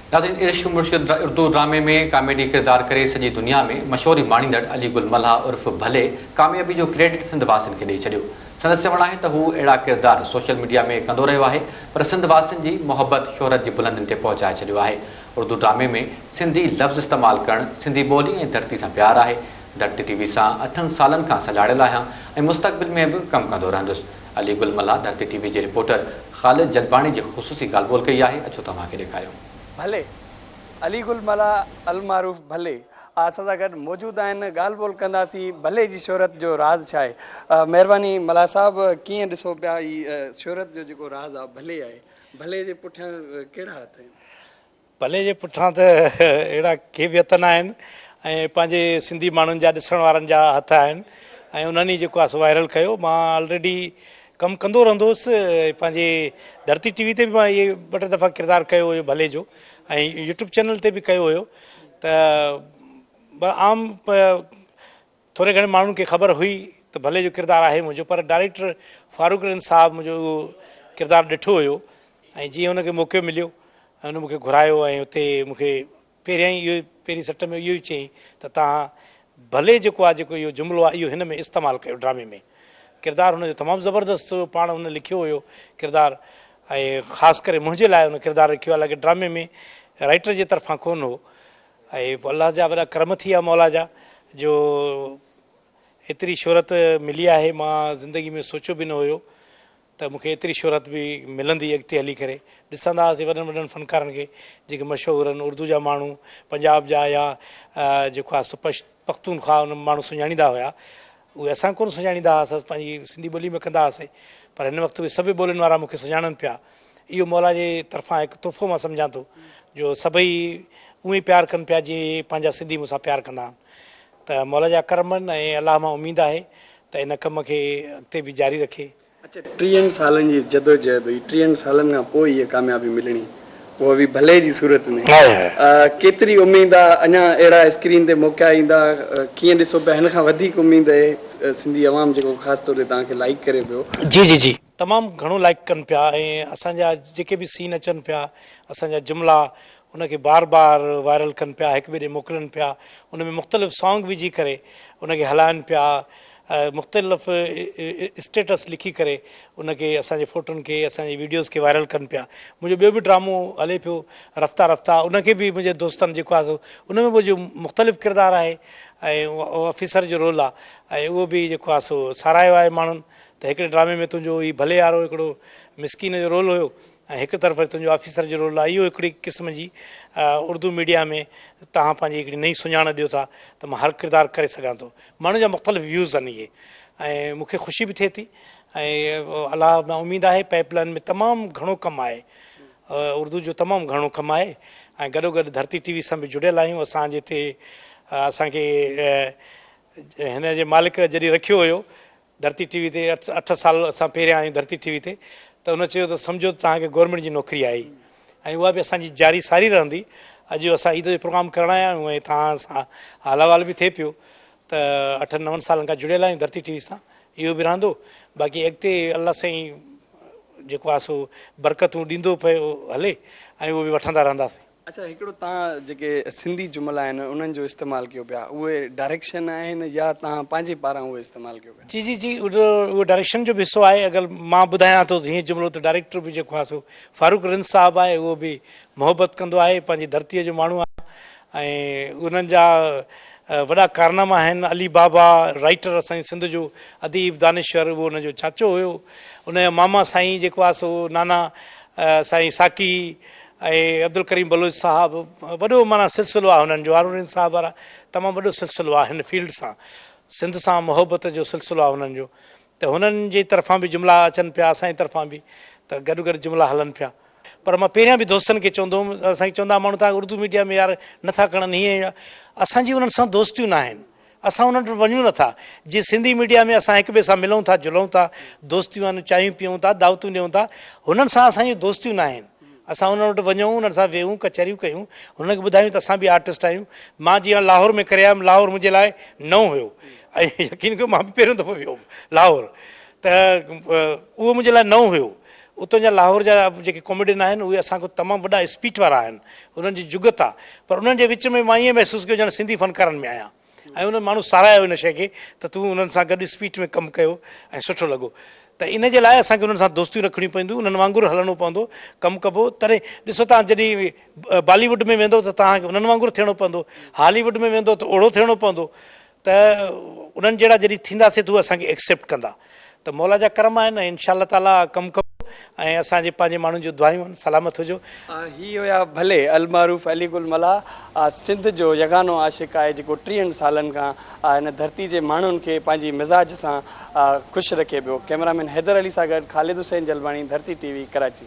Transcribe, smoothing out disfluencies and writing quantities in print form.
नाज़रीन, इश्क मुर्शिद उर्दू ड्रामे में कॉमेडी किरदार करे सॼी दुनिया में मशहूरी माणींदड़ अली गुल मल्हा उर्फ़ भले कामयाबी जो क्रेडिट सिंध वासियुनि खे ॾेई छॾियो। संदसि चवणु आहे त हू अहिड़ा किरदार सोशल मीडिया में कंदो रहियो आहे, पर सिंध वासियुनि जी मोहबत शोहरत जी बुलंदियुनि ते पहुचाए छॾियो आहे। उर्दू ड्रामे में सिंधी लफ़्ज़ इस्तेमालु करणु सिंधी ॿोली ऐं धरती सां प्यारु आहे। धरती टीवी सां 8 सालनि खां सलाड़ियल आहियां ऐं मुस्तक़बिल में बि कमु कंदो रहंदुसि। अली गुल मल्हा धरती टीवी जे रिपोर्टर ख़ालिद जलबाणी जी ख़ुसूसी ॻाल्हि ॿोल कई आहे। अचो तव्हांखे ॾेखारियूं। भले अली गुल मल्हा अलमारूफ़ भले असां सां गॾु मौजूदु आहिनि। ॻाल्हि ॿोल कंदासीं भले जी शोहरत जो राज़ छा आहे। महिरबानी मल्हा साहिबु, कीअं ॾिसो पिया हीअ शोहरत जो जेको राज़ आहे भले आहे, भले जे पुठियां कहिड़ा हथ आहिनि? भले जे पुठियां त अहिड़ा के बि हथ न आहिनि ऐं पंहिंजे सिंधी माण्हुनि जा ॾिसण वारनि जा हथ आहिनि ऐं उन्हनि ई जेको आहे वायरल कयो। मां ऑलरेडी कमु कंदो रहंदो हुउसि पंहिंजे धरती टीवी ते बि मां इहे 2-3 दफ़ा किरदारु कयो हुयो भले जो, ऐं यूट्यूब चैनल ते बि कयो हुयो। त आम थोरे घणे माण्हुनि खे ख़बर हुई त भले जो किरदारु आहे मुंहिंजो, पर डायरेक्टर फारूक रन साहब मुंहिंजो उहो किरदारु ॾिठो हुयो ऐं जीअं हुनखे मौक़ो मिलियो ऐं हुन मूंखे घुरायो ऐं हुते मूंखे पहिरीं सट में इहो ई चयईं त तव्हां भले जेको आहे जेको इहो जुमिलो आहे इहो हिन में इस्तेमालु कयो ड्रामे में। किरदारु हुनजो तमामु ज़बरदस्तु हुयो, पाण हुन लिखियो हुयो किरदारु ऐं ख़ासि करे मुंहिंजे लाइ हुन किरदारु रखियो आहे, हालांकि ड्रामे में राइटर जे तरफ़ां कोन हो। ऐं अलाह जा वॾा करम थी विया मौला जा जो एतिरी शोहरत मिली आहे। मां ज़िंदगी में सोचियो बि न हुयो त मूंखे एतिरी शोहरत बि मिलंदी अॻिते हली करे। ॾिसंदा हुआसीं वॾनि वॾनि फ़नकारनि खे जेके मशहूरु आहिनि, उर्दू जा माण्हू, पंजाब जा या जेको आहे पख्तूनख्वा उन माण्हू सुञाणींदा हुआ, उहे असां कोन सुञाणींदा हुआसीं, असां पंहिंजी सिंधी ॿोली में कंदा हुआसीं, पर हिन वक़्तु उहे सभई ॿोलियुनि वारा मूंखे सुञाणनि पिया। इहो मौला जे तरफ़ां हिकु तोहफ़ो मां सम्झां थो जो सभई उअं ई प्यारु कनि पिया जीअं पंहिंजा सिंधी मूंसां प्यारु कंदा आहिनि। त मौला जा करमनि ऐं अलाह मां उमेदु आहे त इन कम खे अॻिते बि जारी रखे। अच्छा, 30 सालनि जी जदोजहद हुई, 30 सालनि खां पोइ इहा कामयाबी मिलणी, उहा बि भले जी सूरत में। केतिरी उमेदु आहे अञा अहिड़ा स्क्रीन ते मौक़ा ईंदा? कीअं ॾिसो पिया हिन खां वधीक उमेदु आहे सिंधी अवाम जेको ख़ासि तौर ते तव्हांखे लाइक करे पियो? जी जी जी, तमामु घणो लाइक कनि पिया ऐं असांजा जेके बि सीन अचनि पिया, असांजा जुमिला उनखे बार बार वायरल कनि पिया, हिक ॿिए ॾे मोकिलनि पिया, उन में मुख़्तलिफ़ सॉन्ग विझी करे उनखे हलाइनि पिया, मुख़्तलिफ़ स्टेटस लिखी करे उनखे असांजे फ़ोटुनि खे असांजे वीडियोज़ खे वायरल कनि पिया। मुंहिंजो ॿियो बि ड्रामो हले पियो रफ़्ता रफ़्ता, उनखे बि मुंहिंजे दोस्तनि जेको आहे उन में मुंहिंजो मुख़्तलिफ़ किरदारु आहे ऐं उहो ऑफिसर जो रोल आहे ऐं उहो बि जेको आहे सारायो आहे माण्हुनि त हिकिड़े ड्रामे में तुंहिंजो ही भले वारो हिकिड़ो मिसकिन जो रोल हुयो ऐं हिकु तरफ़ तुंहिंजो ऑफिसर जो रोल आहे। इहो हिकिड़ी क़िस्म जी उर्दू मीडिया में तव्हां पंहिंजी हिकिड़ी नई सुञाण ॾियो था त मां हर किरदारु करे सघां थो। माण्हुनि जा मुख़्तलिफ़ व्यूज़ आहिनि इहे ऐं मूंखे ख़ुशी बि थिए थी ऐं अलाह मां उमेदु आहे पाइपलाइन में तमामु घणो कमु आहे, उर्दू जो तमामु घणो कमु आहे ऐं गॾोगॾु धरती टीवी सां बि जुड़ियल आहियूं। असांजे हिते असांखे हिन जे मालिक जॾहिं रखियो हुयो धरती टीवी ते 8 साल असां पहिरियां आहियूं धरती टीवी ते, त हुन चयो त सम्झो तव्हांखे गवर्नमेंट जी नौकिरी आई ऐं उहा बि असांजी जारी सारी रहंदी। अॼु असां ईद जो प्रोग्राम करणु आया आहियूं ऐं तव्हां सां हाल अहिवाल बि थिए पियो त 8-9 सालनि खां जुड़ियल आहियूं धरती टीवी सां। इहो बि रहंदो, बाक़ी अॻिते अलाह साईं जेको आहे बरकतूं ॾींदो पियो हले ऐं उहो बि वठंदा रहंदासीं। अच्छा, हिकिड़ो तव्हां जेके सिंधी जुमिला आहिनि उन्हनि जो इस्तेमालु कयो पिया, उहे डायरेक्शन आहिनि या तव्हां पंहिंजे पारां उहे इस्तेमालु कयो पिया? जी जी जी, उहो डायरेक्शन जो बि हिसो आहे। अगरि मां ॿुधायां थो हीअं जुमिलो त डायरेक्टर बि जेको आहे फारूक रिन साहबु आहे, उहो बि मोहबत कंदो आहे, पंहिंजी धरतीअ जो माण्हू आहे ऐं उन्हनि जा वॾा कारनामा आहिनि। अली बाबा राइटर असांजे सिंध जो अदीब दानिश्वर, उहो उनजो चाचो हुयो, उनजा मामा साईं जेको आहे नाना साईं साकी ऐं अब्दुल करीम बलोच साहबु, वॾो माना सिलसिलो आहे हुननि जो। हारून साहब वारा तमामु वॾो सिलसिलो आहे हिन फील्ड सां, सिंध सां मोहबत जो सिलसिलो आहे हुननि जो। त हुननि जे तरफ़ां बि जुमिला अचनि पिया, असांजी तरफ़ां बि, त गॾु गॾु जुमिला हलनि पिया। पर मां पहिरियां बि दोस्तनि खे चवंदो हुउमि, असांखे चवंदा माण्हू तव्हां उर्दू मीडिया में यार नथा खणनि हीअं, असांजी उन्हनि सां दोस्तियूं न आहिनि, असां उन्हनि वटि वञूं नथा। जीअं सिंधी मीडिया में असां हिक ॿिए सां मिलूं था, जुलूं था, दोस्तियूं आहिनि, चांहियूं पीऊं था, दावतूं ॾियूं था, हुननि सां असांजी दोस्तियूं न आहिनि। असां उन्हनि वटि वञूं, उन्हनि सां वेहूं, कचहरियूं कयूं, हुनखे ॿुधायूं त असां बि आर्टिस्ट आहियूं। मां जीअं लाहौर में करे आयुमि, लाहौर मुंहिंजे लाइ नओं हुयो ऐं यकीन कयो मां बि पहिरियों दफ़ो वियो हुउमि लाहौर, त उहो मुंहिंजे लाइ नओं हुयो। उतां जा लाहौर जा जेके कॉमेडियन आहिनि उहे असांखां तमामु वॾा स्पीच वारा आहिनि, उन्हनि जी जुगत आहे, पर उन्हनि जे विच में मां ईअं महसूसु कयो ॼण सिंधी फ़नकारनि में आहियां ऐं उन्हनि माण्हू साराहियो इन शइ खे त तूं उन्हनि सां गॾु स्पीच में कमु कयो ऐं सुठो लॻो। त इन जे लाइ असांखे उन्हनि सां दोस्तियूं रखणियूं पवंदियूं, उन्हनि वांगुरु हलणो पवंदो, कमु कबो। तॾहिं ॾिसो तव्हां जॾहिं बॉलीवुड में वेंदो त तव्हांखे उन्हनि वांगुरु थियणो पवंदो, हॉलीवुड में वेंदो त ओड़ो थियणो पवंदो। त उन्हनि जहिड़ा जॾहिं थींदासीं त उहे असांखे एक्सेप्ट कंदा। त मौला जा करम आहिनि ऐं इंशा अल्लाह ताला कमु कबो ऐं असांजे पंहिंजे माण्हुनि जूं दुआयूं आहिनि। सलामत हुजो। ही हुया भले अलमारूफ़ अली गुल मल्हा, सिंध जो यगानो आशिक़ आहे जेको 30 सालनि खां हिन धरती जे माण्हुनि खे पंहिंजी मिज़ाज सां ख़ुशि रखे पियो। कैमरामैन हैदर अली सां गॾु ख़ालिद हुसैन जलवाणी, धरती TV, कराची।